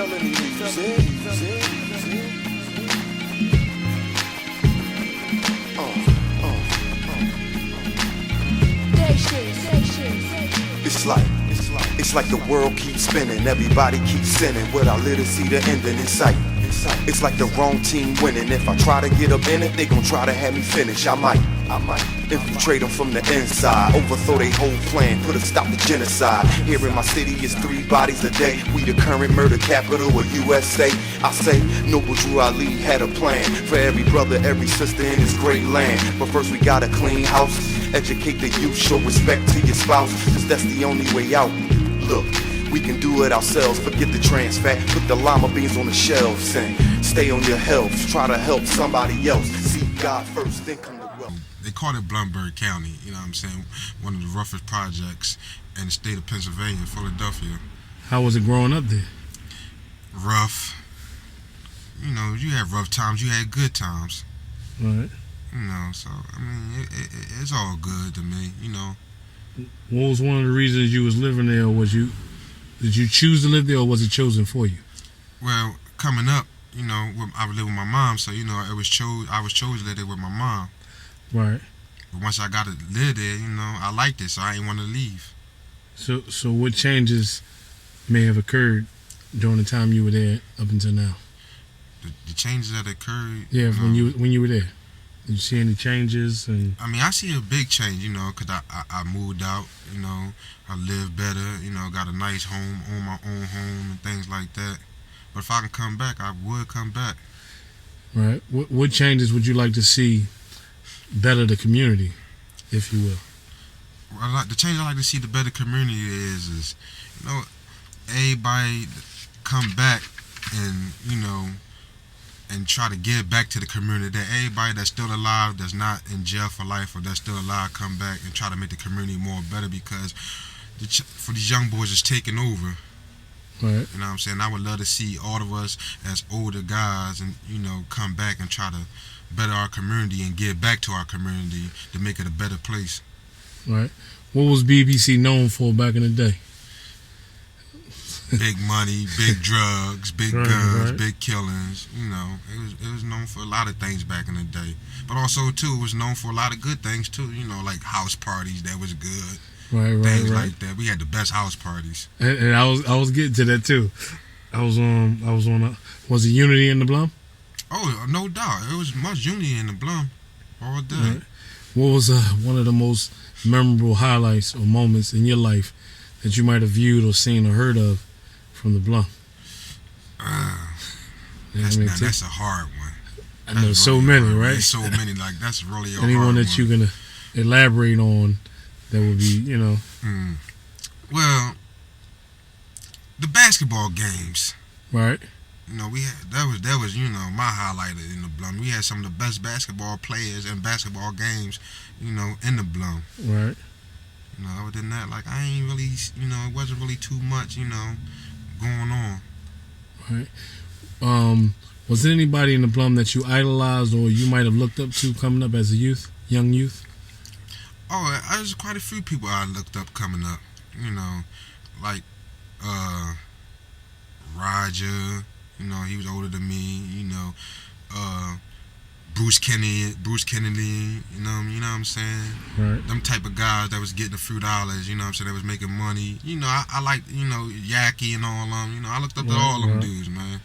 It's like the world keeps spinning, everybody keeps sinning, without literacy the ending in sight. It's like the wrong team winning. If I try to get up in it, they gon' try to have me finish. I might infiltrate them from the inside, overthrow they whole plan, put a stop to genocide. Here in my city is 3 bodies a day. We the current murder capital of USA. I say Noble Drew Ali had a plan for every brother, every sister in this great land. But first we gotta clean house, educate the youth, show respect to your spouse, cause that's the only way out. Look, we can do it ourselves, forget the trans fat, put the llama beans on the shelves and stay on your health, try to help somebody else, seek God first, then come to wealth. They call it Blumberg County, you know what I'm saying, one of the roughest projects in the state of Pennsylvania, Philadelphia. How was it growing up there? Rough. You know, you had rough times, you had good times. Right. You know, so, I mean, it's all good to me, you know. What was one of the reasons you was living there? Or did you choose to live there, or was it chosen for you? Well, coming up, you know, I would live with my mom, so you know, I was chosen to live there with my mom. Right. But once I got to live there, you know, I liked it, so I didn't want to leave. So what changes may have occurred during the time you were there up until now? The changes that occurred. Yeah, when you were there. Did you see any changes? And I mean, I see a big change, you know, because I moved out, you know, I live better, you know, got a nice home, own my own home and things like that. But if I can come back, I would come back. Right. What changes would you like to see better the community, if you will? Well, the change I like to see the better community is, you know, everybody come back and, you know, and try to give back to the community, that everybody that's still alive, that's not in jail for life, or that's still alive, come back and try to make the community more better, because for these young boys it's taking over. Right. You know what I'm saying? I would love to see all of us as older guys and, you know, come back and try to better our community and give back to our community to make it a better place. Right. What was BBC known for back in the day? Big money, big drugs, big guns, big killings. You know, it was known for a lot of things back in the day. But also, too, it was known for a lot of good things, too. You know, like house parties, that was good. Things like that. We had the best house parties. And I was getting to that, too. Was it Unity in the BLUM? Oh, no doubt. It was much Unity in the BLUM all day. Right. What was one of the most memorable highlights or moments in your life that you might have viewed or seen or heard of from the BLUM? That's a hard one. I know so many, right? There's so many, like, that's really a hard one. Anyone that you're going to elaborate on that would be, you know. Well, the basketball games. Right. You know, we had that was you know, my highlight in the BLUM. We had some of the best basketball players and basketball games, you know, in the BLUM. Right. You know, other than that, like, I ain't really, you know, it wasn't really too much, you know, going on. Right. Was there anybody in the BLUM that you idolized or you might have looked up to coming up as a young youth? Oh, there's quite a few people I looked up coming up. You know, like Roger. You know, he was older than me. You know, Bruce Kennedy. You know what I'm saying? Right. Them type of guys that was getting a few dollars. You know what I'm saying? That was making money. You know, I like, you know, Yaki and all of them. You know, I looked up to all them dudes, man.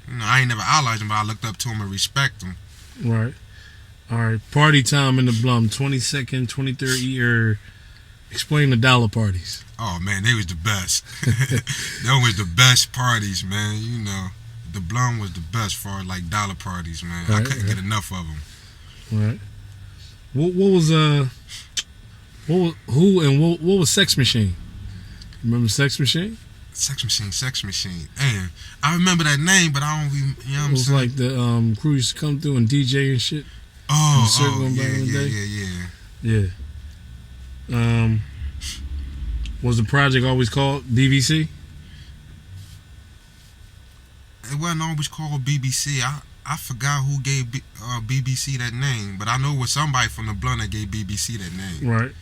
You know, I ain't never idolized them, but I looked up to them and respect them. Right. All right. Party time in the BLUM. 22nd, 23rd year. Explain the dollar parties. Oh, man, they was the best. They was the best parties, man. You know, the BLUM was the best for, like, dollar parties, man. Right, I couldn't get enough of them. Right. What was Sex Machine? Remember Sex Machine? Sex Machine. And I remember that name, but I don't be, you know what I'm saying? It was like the crew used to come through and DJ and shit. Yeah. Was the project always called BBC? It wasn't always called BBC. I forgot who gave BBC that name, but I know it was somebody from the BLUM that gave BBC that name. Right.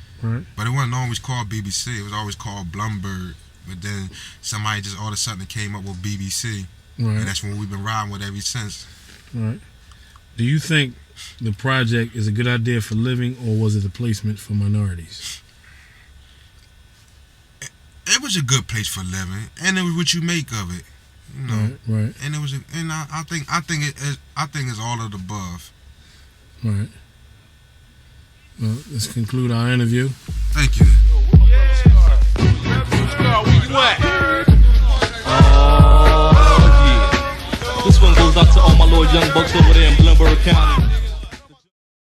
But it wasn't always called BBC. It was always called Blumberg But then somebody just all of a sudden came up with BBC. Right. And that's what we've been riding with ever since. Right. Do you think the project is a good idea for living, or was it a placement for minorities? It was a good place for living, and it was what you make of it, you know. Right. And it was, I think it's all of the above. Right. Well, let's conclude our interview. Thank you. This one goes out to all my Lord Young Bucks over there in Bloomberg County.